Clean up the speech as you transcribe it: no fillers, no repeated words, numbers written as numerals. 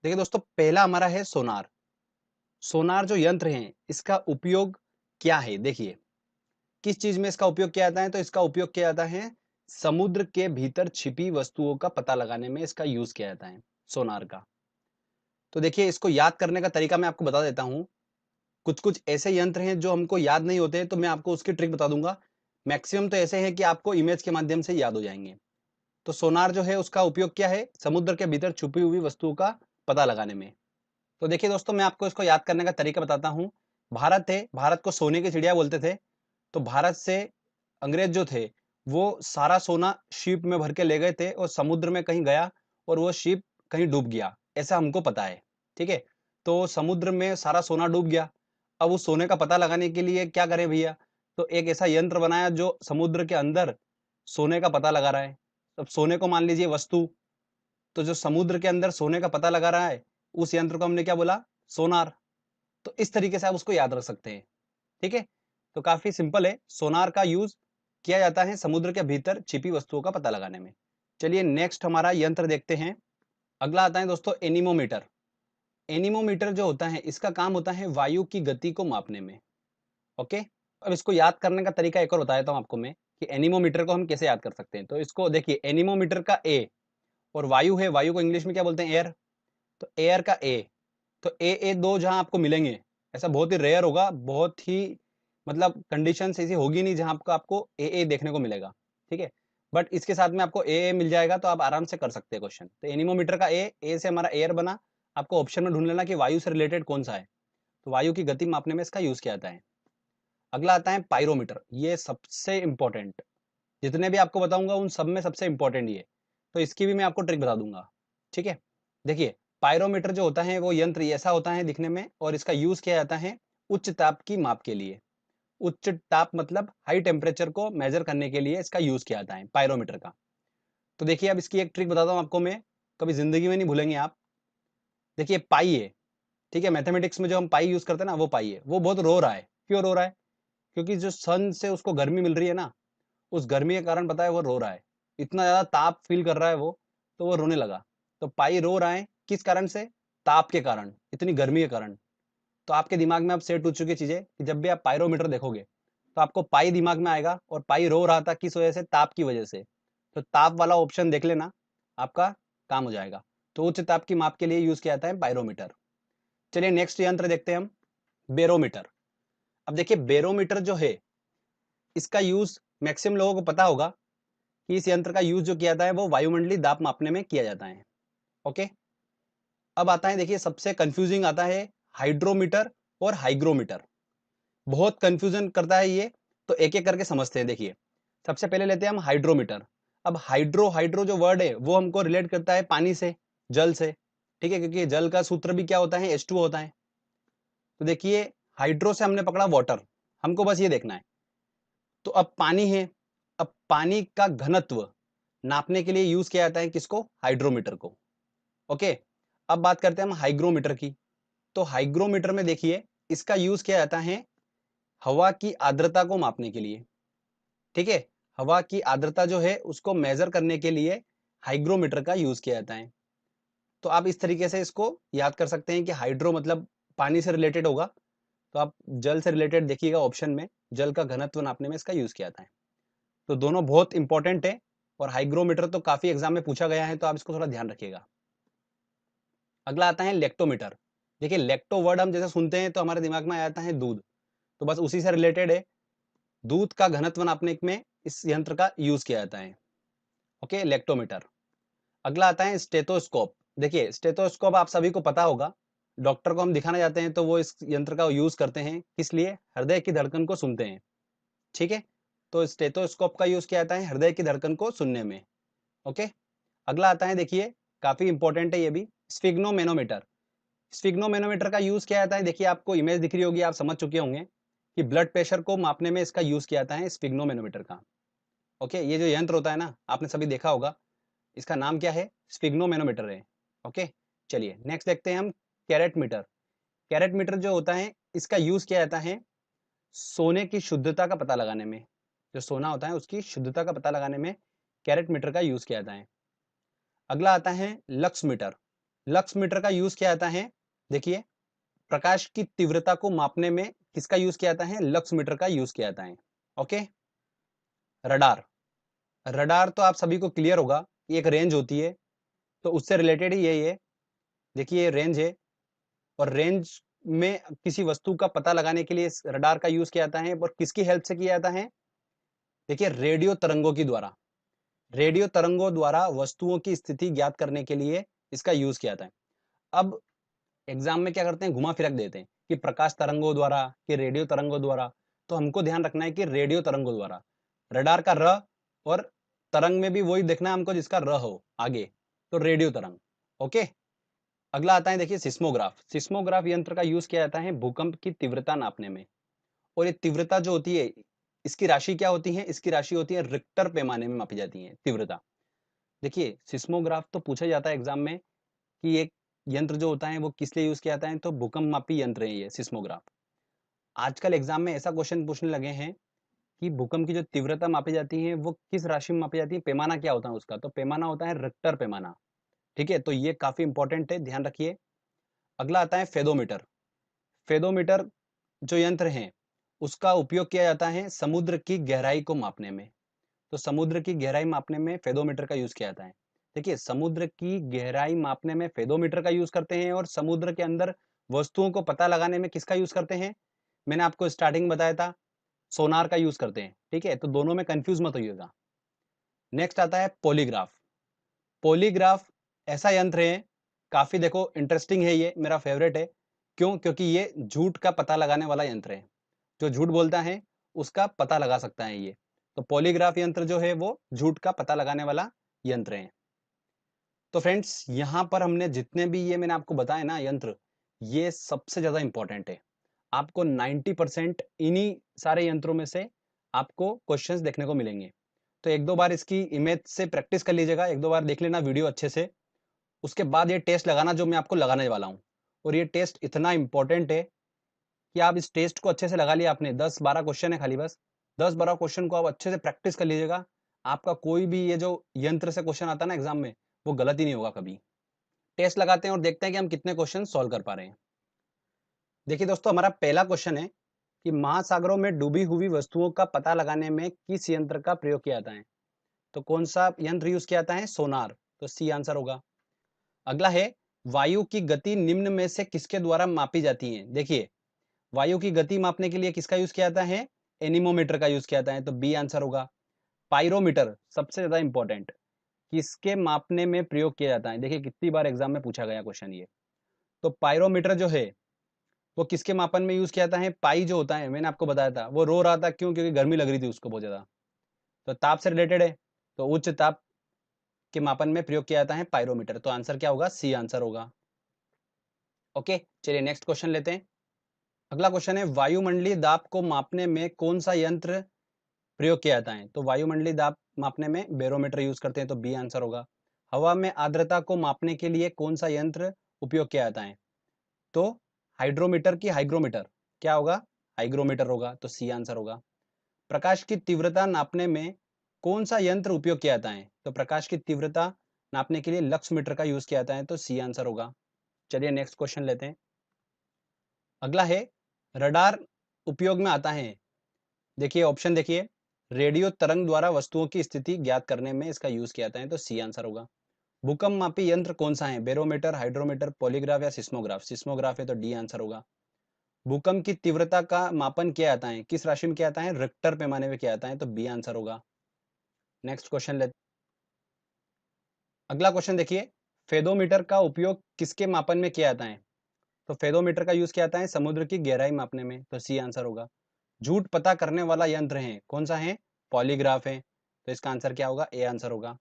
देखिए दोस्तों, पहला हमारा है सोनार। सोनार जो यंत्र है, इसका उपयोग क्या है? देखिए, किस चीज में इसका उपयोग किया जाता है? तो इसका उपयोग किया जाता है समुद्र के भीतर छिपी वस्तुओं का पता लगाने में इसका यूज किया जाता है, सोनार का। तो देखिए, इसको याद करने का तरीका मैं आपको बता देता हूँ। कुछ कुछ ऐसे यंत्र हैं जो हमको याद नहीं होते, तो मैं आपको उसकी ट्रिक बता दूंगा। मैक्सिमम तो ऐसे हैं कि आपको इमेज के माध्यम से याद हो जाएंगे। तो सोनार जो है, उसका उपयोग क्या है? समुद्र के भीतर छुपी हुई वस्तुओं का पता लगाने में। तो देखिए दोस्तों, मैं आपको इसको याद करने का तरीका बताता हूँ। भारत है, भारत को सोने की चिड़िया बोलते थे। तो भारत से अंग्रेज जो थे, वो सारा सोना शिप में भर के ले गए थे और समुद्र में कहीं गया और वो शिप कहीं डूब गया, ऐसा हमको पता है। ठीक है? तो समुद्र में सारा सोना डूब गया। अब उस सोने का पता लगाने के लिए क्या करें भैया? तो एक ऐसा यंत्र बनाया जो समुद्र के अंदर सोने का पता लगा रहा है। अब सोने को मान लीजिए वस्तु, तो जो समुद्र के अंदर सोने का पता लगा रहा है, उस यंत्र को हमने क्या बोला? सोनार। तो इस तरीके से आप उसको याद रख सकते हैं। ठीक है? तो काफी सिंपल है। सोनार का यूज किया जाता है समुद्र के भीतर छिपी वस्तुओं का पता लगाने में। चलिए नेक्स्ट हमारा यंत्र देखते हैं। अगला आता है दोस्तों एनीमोमीटर। एनीमोमीटर जो होता है, इसका काम होता है वायु की गति को मापने में। ओके? अब इसको याद करने का तरीका एक और बता देता हूं आपको मैं, कि एनीमोमीटर को हम कैसे याद कर सकते हैं। तो इसको देखिए, एनीमोमीटर का ए, और वायु है, वायु को इंग्लिश में क्या बोलते हैं? एयर। तो एयर का ए, तो ए दो जहां आपको मिलेंगे, ऐसा बहुत ही रेयर होगा, बहुत ही मतलब कंडीशंस ऐसी होगी नहीं जहां आपको ए देखने को मिलेगा। ठीक है? बट इसके साथ में आपको ए मिल जाएगा, तो आप आराम से कर सकते हैं क्वेश्चन। तो एनीमोमीटर का ए से हमारा एयर बना। आपको ऑप्शन में ढूंढ लेना कि वायु से रिलेटेड कौन सा है। तो वायु की गति मापने में इसका यूज किया जाता है। अगला आता है पायरोमीटर। ये सबसे इंपॉर्टेंट, जितने भी आपको बताऊंगा उन सब में सबसे इंपॉर्टेंट ये। तो इसकी भी मैं आपको ट्रिक बता दूंगा। ठीक है? देखिए, पायरोमीटर जो होता है वो यंत्र ऐसा होता है दिखने में, और इसका यूज किया जाता है उच्च ताप की माप के लिए। उच्च ताप मतलब हाई टेम्परेचर को मेजर करने के लिए इसका यूज किया जाता है पायरोमीटर का। तो देखिए, अब इसकी एक ट्रिक बताता हूँ आपको मैं, कभी जिंदगी में नहीं भूलेंगे आप। देखिए, पाई है। ठीक है? मैथमेटिक्स में जो हम पाई यूज करते हैं ना, वो पाई है। वो बहुत रो रहा है। क्यों रो रहा है? क्योंकि जो सन से उसको गर्मी मिल रही है ना, उस गर्मी के कारण पता है वो रो रहा है। इतना ज्यादा ताप फील कर रहा है वो, तो वो रोने लगा। तो पाई रो रहा है किस कारण से? ताप के कारण, इतनी गर्मी के कारण। तो आपके दिमाग में अब सेट हो चुकी चीजें कि जब भी आप पायरोमीटर देखोगे, तो आपको पाई दिमाग में आएगा, और पाई रो रहा था किस वजह से? ताप की वजह से। तो ताप वाला ऑप्शन देख लेना, आपका काम हो जाएगा। तो उच्च ताप की माप के लिए यूज किया जाता है पायरोमीटर। चलिए नेक्स्ट यंत्र देखते हैं हम, बेरोमीटर। अब देखिए, बेरोमीटर जो है, इसका यूज मैक्सिमम लोगों को पता होगा कि इस यंत्र का यूज जो किया जाता है वो वायुमंडलीय दाब मापने में किया जाता है। ओके? अब आता है, देखिए सबसे कंफ्यूजिंग आता है हाइड्रोमीटर और हाइग्रोमीटर। बहुत कंफ्यूजन करता है ये। तो एक एक करके समझते हैं। देखिए, सबसे पहले लेते हैं हम हाइड्रोमीटर। अब हाइड्रो हाइड्रो जो वर्ड है वो हमको रिलेट करता है पानी से, जल से। ठीक है? क्योंकि जल का सूत्र भी क्या होता है? H2O होता है। तो देखिए, हाइड्रो से हमने पकड़ा वाटर। हमको बस ये देखना है। तो अब पानी है। अब पानी का घनत्व नापने के लिए यूज किया जाता है किसको? हाइड्रोमीटर को। ओके? अब बात करते हैं हम हाइग्रोमीटर की। तो हाइग्रोमीटर में देखिए, इसका यूज किया जाता है हवा की आर्द्रता को मापने के लिए। ठीक है? हवा की आर्द्रता जो है उसको मेजर करने के लिए हाइग्रोमीटर का यूज किया जाता है। तो आप इस तरीके से इसको याद कर सकते हैं कि हाइड्रो मतलब पानी से रिलेटेड होगा, तो आप जल से रिलेटेड देखिएगा ऑप्शन में, जल का घनत्व नापने में इसका यूज किया जाता है। तो दोनों बहुत इंपॉर्टेंट है, और हाइग्रोमीटर तो काफी एग्जाम में पूछा गया है, तो आप इसको थोड़ा ध्यान रखिएगा। अगला आता है लेक्टोमीटर। देखिए, लेक्टो वर्ड हम जैसे सुनते हैं तो हमारे दिमाग में आ जाता है दूध। तो बस उसी से रिलेटेड है। दूध का घनत्व नापने में इस यंत्र का यूज किया जाता है। ओके? लेक्टोमीटर। अगला आता है स्टेथोस्कोप। देखिए, स्टेथोस्कोप आप सभी को पता होगा। डॉक्टर को हम दिखाने जाते हैं तो वो इस यंत्र का यूज करते हैं, किस लिए? हृदय की धड़कन को सुनते हैं। ठीक है? तो स्टेथोस्कोप का यूज किया जाता है हृदय की धड़कन को सुनने में। ओके? अगला आता है, देखिए काफी इंपॉर्टेंट है ये भी, स्फिग्नोमेनोमीटर। स्फिग्नोमेनोमीटर का यूज किया जाता है, देखिए आपको इमेज दिख रही होगी, आप समझ चुके होंगे कि ब्लड प्रेशर को मापने में इसका यूज किया जाता है स्फिग्नोमेनोमीटर का। ओके? ये जो यंत्र होता है ना, आपने सभी देखा होगा, इसका नाम क्या है? स्फिग्नोमेनोमीटर है। ओके? चलिए नेक्स्ट देखते हैं हम, कैरेट मीटर। कैरेट मीटर जो होता है, इसका यूज किया जाता है सोने की शुद्धता का पता लगाने में। जो सोना होता है उसकी शुद्धता का पता लगाने में कैरेट मीटर का यूज किया जाता है। अगला आता है लक्स मीटर। लक्स मीटर का यूज किया जाता है, देखिए प्रकाश की तीव्रता को मापने में किसका यूज किया जाता है, लक्स मीटर का यूज किया जाता है। ओके। रडार, रडार तो आप सभी को क्लियर होगा कि एक रेंज होती है, तो उससे रिलेटेड ही यही है। देखिए रेंज है, और रेंज में किसी वस्तु का पता लगाने के लिए इस रडार का यूज किया जाता है, और किसकी हेल्प से किया जाता है, देखिए रेडियो तरंगों की द्वारा, रेडियो तरंगों द्वारा वस्तुओं की स्थिति ज्ञात करने के लिए इसका यूज किया जाता है। अब एग्जाम में क्या करते हैं, घुमा फिरक देते हैं कि प्रकाश तरंगों द्वारा कि रेडियो तरंगों द्वारा, तो हमको ध्यान रखना है कि रेडियो तरंगों द्वारा। रडार का र, और तरंग में भी वही देखना है हमको जिसका र हो आगे, तो रेडियो तरंग। ओके। अगला आता है देखिए सिस्मोग्राफ। सिस्मोग्राफ यंत्र का यूज किया जाता है भूकंप की तीव्रता नापने में, और ये तीव्रता जो होती है, इसकी राशि क्या होती है, इसकी राशि होती है रिक्टर पैमाने में मापी जाती है तीव्रता। देखिए सिस्मोग्राफ तो पूछा जाता है एग्जाम में कि एक यंत्र जो होता है वो किस लिए यूज किया जाता है, तो भूकंप मापी यंत्र है ये सिस्मोग्राफ। आजकल एग्जाम में ऐसा क्वेश्चन पूछने लगे हैं कि भूकंप की जो तीव्रता मापी जाती है वो किस राशि में मापी जाती है, पैमाना क्या होता है उसका, तो पैमाना होता है रिक्टर पैमाना। ठीक है, तो ये काफी इंपॉर्टेंट है, ध्यान रखिए। अगला आता है फेदोमीटर। फेदोमीटर जो यंत्र है उसका उपयोग किया जाता है समुद्र की गहराई को मापने में, तो समुद्र की गहराई मापने में फेदोमीटर का यूज किया जाता है। देखिए समुद्र की गहराई मापने में फेदोमीटर का यूज करते हैं, और समुद्र के अंदर वस्तुओं को पता लगाने में किसका यूज करते हैं, मैंने आपको स्टार्टिंग बताया था सोनार का यूज करते हैं। ठीक है, तो दोनों में कंफ्यूज मत होइएगा। नेक्स्ट आता है पॉलीग्राफ। पॉलीग्राफ ऐसा यंत्र है, काफी देखो इंटरेस्टिंग है, ये मेरा फेवरेट है। क्यों, क्योंकि ये झूठ का पता लगाने वाला यंत्र है, जो झूठ बोलता है उसका पता लगा सकता है ये। तो पॉलीग्राफ यंत्र जो है वो झूठ का पता लगाने वाला यंत्र है। तो फ्रेंड्स यहाँ पर हमने जितने भी ये मैंने आपको बताए ना यंत्र, ये सबसे ज्यादा इंपॉर्टेंट है। आपको 90% इन्हीं सारे यंत्रों में से आपको क्वेश्चंस देखने को मिलेंगे। तो एक दो बार इसकी इमेज से प्रैक्टिस कर लीजिएगा, एक दो बार देख लेना वीडियो अच्छे से, उसके बाद ये टेस्ट लगाना जो मैं आपको लगाने वाला हूँ। और ये टेस्ट इतना इंपॉर्टेंट है कि आप इस टेस्ट को अच्छे से लगा लिया आपने, 10-12 क्वेश्चन है खाली, बस 10-12 क्वेश्चन को आप अच्छे से प्रैक्टिस कर लीजिएगा। आपका कोई भी ये जो यंत्र से क्वेश्चन आता है ना एग्जाम में, वो गलत ही नहीं होगा कभी। टेस्ट लगाते हैं और देखते हैं कि हम कितने क्वेश्चन सॉल्व कर पा रहे हैं। देखिए दोस्तों, हमारा पहला क्वेश्चन है कि महासागरों में डूबी हुई वस्तुओं का पता लगाने में किस यंत्र का प्रयोग किया जाता है, तो कौन सा यंत्र यूज किया जाता है, सोनार, तो सी आंसर होगा। अगला है वायु की गति निम्न में से किसके द्वारा मापी जाती है। देखिए वायु की गति मापने के लिए किसका यूज किया जाता है, एनीमोमीटर का यूज किया जाता है, तो बी आंसर होगा। पायरोमीटर सबसे ज्यादा इंपॉर्टेंट, किसके मापने में प्रयोग किया जाता है, देखिए कितनी बार एग्जाम में पूछा गया क्वेश्चन ये। तो पायरोमीटर जो है वो किसके मापन में यूज किया जाता है, पाई जो होता है मैंने आपको बताया था, वो रो रहा था क्यों, क्योंकि गर्मी लग रही थी उसको बहुत ज्यादा, तो ताप से रिलेटेड है, तो उच्च ताप के मापन में प्रयोग किया जाता है पायरोमीटर, तो आंसर क्या होगा, सी आंसर होगा। ओके, चलिए नेक्स्ट क्वेश्चन लेते हैं। अगला क्वेश्चन है वायुमंडलीय दाब को मापने में कौन सा यंत्र प्रयोग किया जाता है, तो वायुमंडलीय दाब मापने में बैरोमीटर यूज करते हैं, तो बी आंसर होगा। हवा में आर्द्रता को मापने के लिए कौन सा यंत्र उपयोग किया जाता है, तो हाइड्रोमीटर की हाइग्रोमीटर, क्या होगा, हाइग्रोमीटर होगा, तो सी आंसर होगा। प्रकाश की तीव्रता नापने में कौन सा यंत्र उपयोग किया जाता है, तो प्रकाश की तीव्रता नापने के लिए लक्स मीटर का यूज किया जाता है, तो सी आंसर होगा। चलिए नेक्स्ट क्वेश्चन लेते हैं। अगला है रडार उपयोग में आता है, देखिए ऑप्शन देखिए, रेडियो तरंग द्वारा वस्तुओं की स्थिति ज्ञात करने में इसका यूज किया जाता है, तो सी आंसर होगा। भूकंप मापी यंत्र कौन सा है, बैरोमीटर, हाइड्रोमीटर, पॉलीग्राफ या सिस्मोग्राफ, सिस्मोग्राफ है, तो डी आंसर होगा। भूकंप की तीव्रता का मापन किया जाता है, किस राशि में किया जाता है, रिक्टर पैमाने में किया जाता है, तो बी आंसर होगा। नेक्स्ट क्वेश्चन ले, अगला क्वेश्चन देखिए, फेदोमीटर का उपयोग किसके मापन में किया जाता है, तो फेदोमीटर का यूज किया जाता है समुद्र की गहराई मापने में, तो सी आंसर होगा। झूठ पता करने वाला यंत्र है, कौन सा है, पॉलीग्राफ है, तो इसका आंसर क्या होगा, ए आंसर होगा।